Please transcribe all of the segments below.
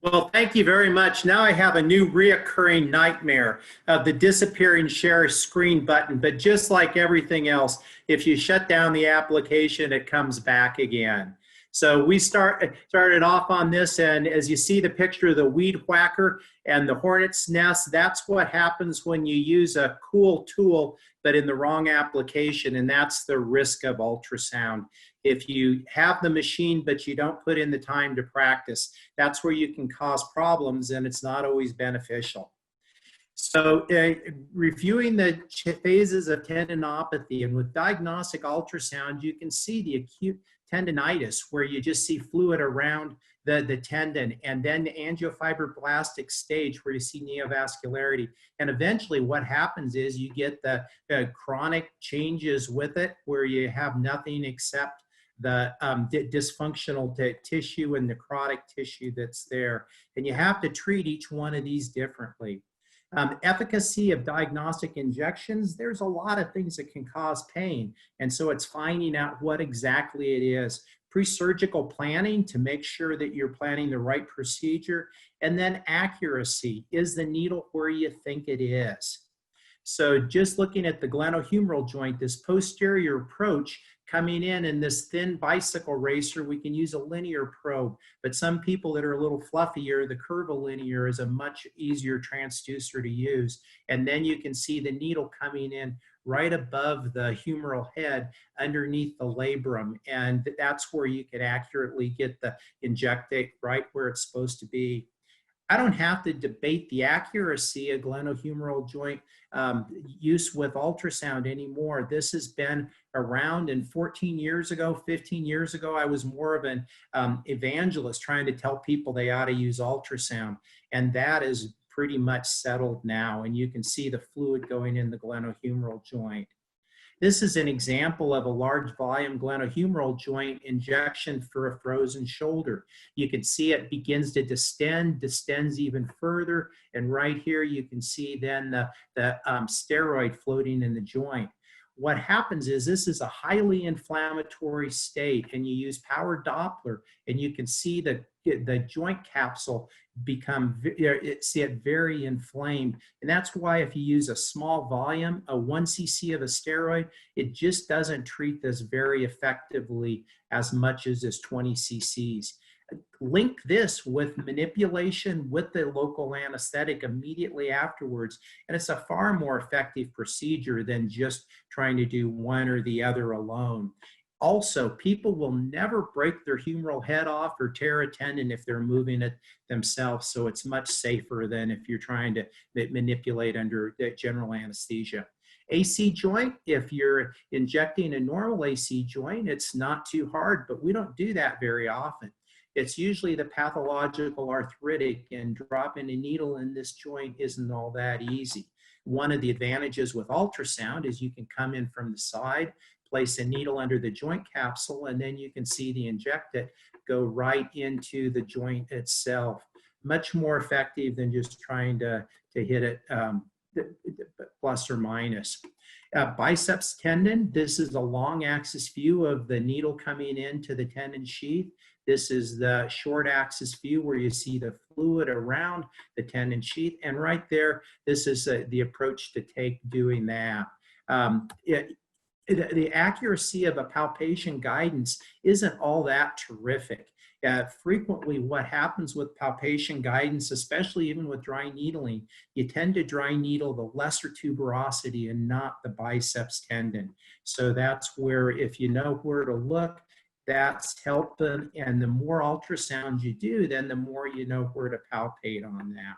Well, thank you very much. Now I have a new reoccurring nightmare of the disappearing share screen button. But just like everything else, if you shut down the application, it comes back again. So we started off on this, and as you see the picture of the weed whacker and the hornet's nest, that's what happens when you use a cool tool, but in the wrong application, and that's the risk of ultrasound. If you have the machine, but you don't put in the time to practice, that's where you can cause problems, and it's not always beneficial. So reviewing the phases of tendinopathy, and with diagnostic ultrasound, you can see the acute tendinitis where you just see fluid around the tendon, and then the angiofibroblastic stage where you see neovascularity. And eventually what happens is you get the chronic changes with it where you have nothing except the dysfunctional tissue and necrotic tissue that's there. And you have to treat each one of these differently. Efficacy of diagnostic injections, there's a lot of things that can cause pain. And so it's finding out what exactly it is. Pre-surgical planning to make sure that you're planning the right procedure. And then accuracy. Is the needle where you think it is? So just looking at the glenohumeral joint, this posterior approach coming in this thin bicycle racer, we can use a linear probe, but some people that are a little fluffier, the curvilinear is a much easier transducer to use. And then you can see the needle coming in right above the humeral head underneath the labrum. And that's where you can accurately get the injectate right where it's supposed to be. I don't have to debate the accuracy of glenohumeral joint use with ultrasound anymore. This has been around, and 14 years ago, 15 years ago, I was more of an evangelist trying to tell people they ought to use ultrasound. And that is pretty much settled now. And you can see the fluid going in the glenohumeral joint. This is an example of a large volume glenohumeral joint injection for a frozen shoulder. You can see it begins to distend, distends even further, and right here you can see then the steroid floating in the joint. What happens is this is a highly inflammatory state, and you use power Doppler, and you can see the joint capsule see it very inflamed. And that's why if you use a small volume, a 1 cc of a steroid, it just doesn't treat this very effectively as much as 20 cc's. Link this with manipulation with the local anesthetic immediately afterwards, and it's a far more effective procedure than just trying to do one or the other alone. Also, people will never break their humeral head off or tear a tendon if they're moving it themselves, so it's much safer than if you're trying to manipulate under general anesthesia. AC joint, if you're injecting a normal AC joint, it's not too hard, but we don't do that very often. It's usually the pathological arthritic, and dropping a needle in this joint isn't all that easy. One of the advantages with ultrasound is you can come in from the side, place a needle under the joint capsule, and then you can see the injectate go right into the joint itself. Much more effective than just trying to hit it plus or minus. Biceps tendon, this is a long axis view of the needle coming into the tendon sheath. This is the short axis view where you see the fluid around the tendon sheath. And right there, this is the approach to take doing that. The accuracy of a palpation guidance isn't all that terrific. Frequently what happens with palpation guidance, especially even with dry needling, you tend to dry needle the lesser tuberosity and not the biceps tendon. So that's where, if you know where to look, that's helping. And the more ultrasounds you do, then the more you know where to palpate on that.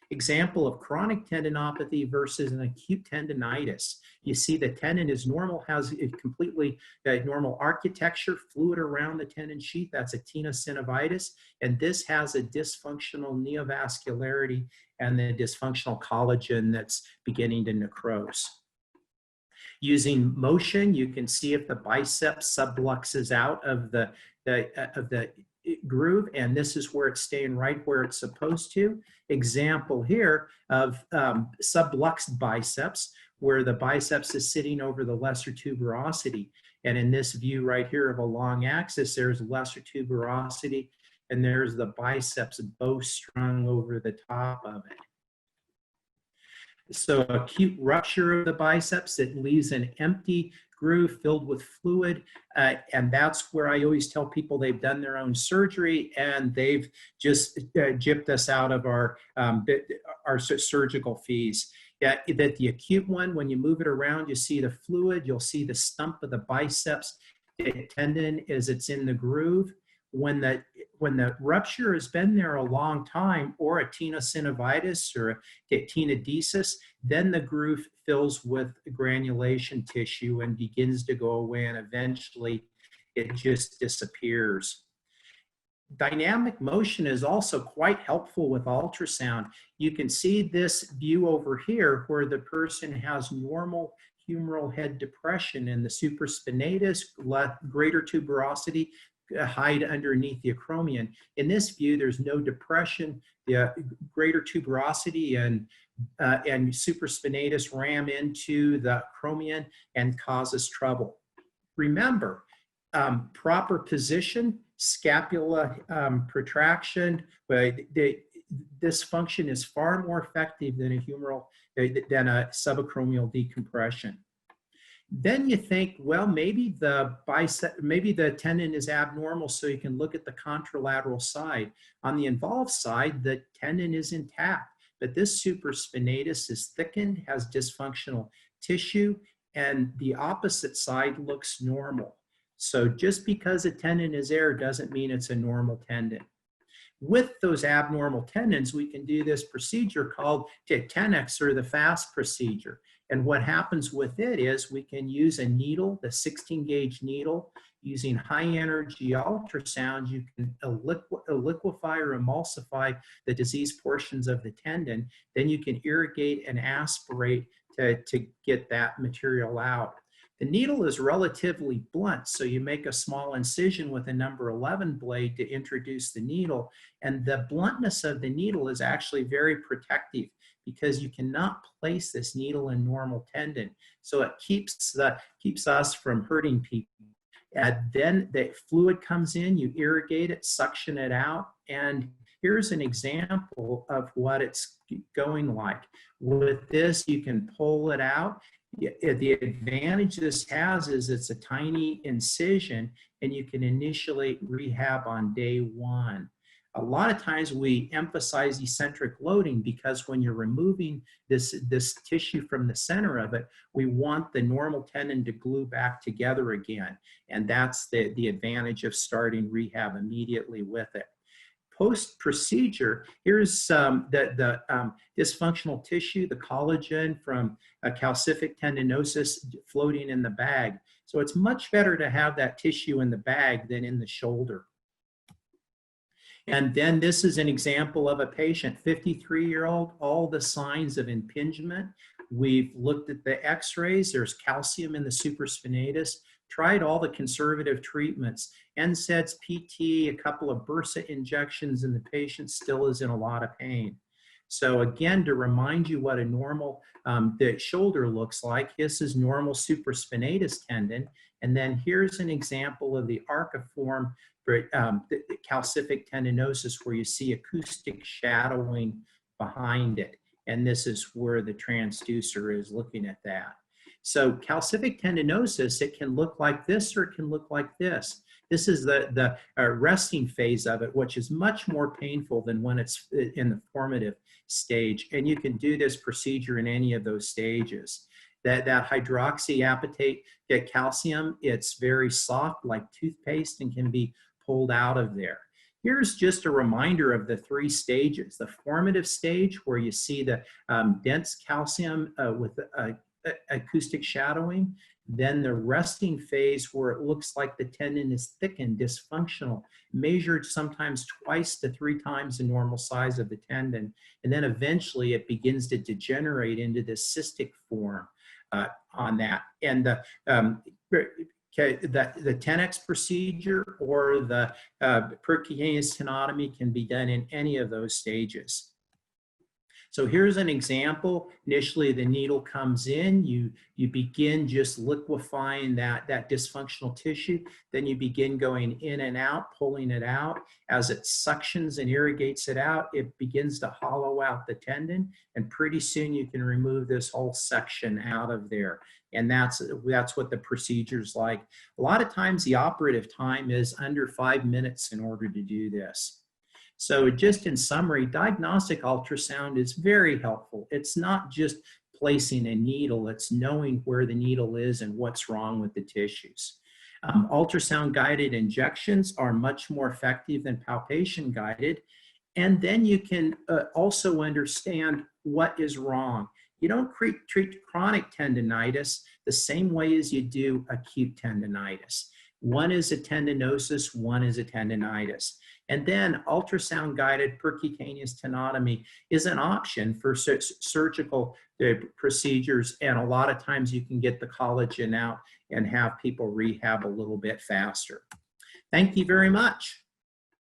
Example of chronic tendinopathy versus an acute tendinitis. You see the tendon is normal, has a completely normal architecture, fluid around the tendon sheath. That's a tenosynovitis. And this has a dysfunctional neovascularity and the dysfunctional collagen that's beginning to necrose. Using motion, you can see if the biceps subluxes out of the groove, and this is where it's staying right where it's supposed to. Example here of subluxed biceps, where the biceps is sitting over the lesser tuberosity. And in this view right here of a long axis, there's lesser tuberosity, and there's the biceps bowstrung over the top of it. So acute rupture of the biceps, it leaves an empty groove filled with fluid, and that's where I always tell people they've done their own surgery and they've just gypped us out of our surgical fees. Yeah, that the acute one, when you move it around, you see the fluid, you'll see the stump of the biceps, the tendon as it's in the groove. When the rupture has been there a long time, or a tenosynovitis or a tenodesis, then the groove fills with granulation tissue and begins to go away, and eventually it just disappears. Dynamic motion is also quite helpful with ultrasound. You can see this view over here where the person has normal humeral head depression in the supraspinatus, greater tuberosity, hide underneath the acromion. In this view, there's no depression. The greater tuberosity and supraspinatus ram into the acromion and causes trouble. Remember, proper position, scapula protraction, this function is far more effective than a subacromial decompression. Then you think, well, maybe the tendon is abnormal, so you can look at the contralateral side. On the involved side, the tendon is intact, but this supraspinatus is thickened, has dysfunctional tissue, and the opposite side looks normal. So just because a tendon is there doesn't mean it's a normal tendon. With those abnormal tendons, we can do this procedure called Tenex, or the FAST procedure. And what happens with it is we can use a needle, the 16-gauge needle, using high-energy ultrasound. You can liquefy or emulsify the diseased portions of the tendon. Then you can irrigate and aspirate to get that material out. The needle is relatively blunt, so you make a small incision with a number 11 blade to introduce the needle, and the bluntness of the needle is actually very protective because you cannot place this needle in normal tendon, so it keeps us from hurting people. And then the fluid comes in, you irrigate it, suction it out, and here's an example of what it's going like. With this, you can pull it out. The advantage this has is it's a tiny incision, and you can initiate rehab on day one. A lot of times we emphasize eccentric loading because when you're removing this tissue from the center of it, we want the normal tendon to glue back together again. And that's the advantage of starting rehab immediately with it. Post-procedure, here's the dysfunctional tissue, the collagen from calcific tendinosis floating in the bag. So it's much better to have that tissue in the bag than in the shoulder. And then this is an example of a patient, 53-year-old, all the signs of impingement. We've looked at the x-rays, there's calcium in the supraspinatus, tried all the conservative treatments, NSAIDs, PT, a couple of bursa injections, and the patient still is in a lot of pain. So again, to remind you what a normal the shoulder looks like, this is normal supraspinatus tendon, and then here's an example of the archiform for the calcific tendinosis, where you see acoustic shadowing behind it, and this is where the transducer is looking at that. So calcific tendinosis, it can look like this or it can look like this. This is the resting phase of it, which is much more painful than when it's in the formative stage. And you can do this procedure in any of those stages. That hydroxyapatite, that calcium, it's very soft like toothpaste and can be pulled out of there. Here's just a reminder of the three stages. The formative stage, where you see the dense calcium with acoustic shadowing, then the resting phase where it looks like the tendon is thickened, dysfunctional, measured sometimes twice to 3 times the normal size of the tendon, and then eventually it begins to degenerate into this cystic form on that. And the Tenex procedure or the percutaneous tenotomy can be done in any of those stages. So here's an example. Initially, the needle comes in, you begin just liquefying that dysfunctional tissue. Then you begin going in and out, pulling it out. As it suctions and irrigates it out, it begins to hollow out the tendon. And pretty soon you can remove this whole section out of there. And that's what the procedure's like. A lot of times the operative time is under 5 minutes in order to do this. So just in summary, diagnostic ultrasound is very helpful. It's not just placing a needle, it's knowing where the needle is and what's wrong with the tissues. Ultrasound guided injections are much more effective than palpation guided. And then you can also understand what is wrong. You don't treat chronic tendinitis the same way as you do acute tendinitis. One is a tendinosis, one is a tendinitis. And then ultrasound-guided percutaneous tenotomy is an option for surgical procedures, and a lot of times you can get the collagen out and have people rehab a little bit faster. Thank you very much.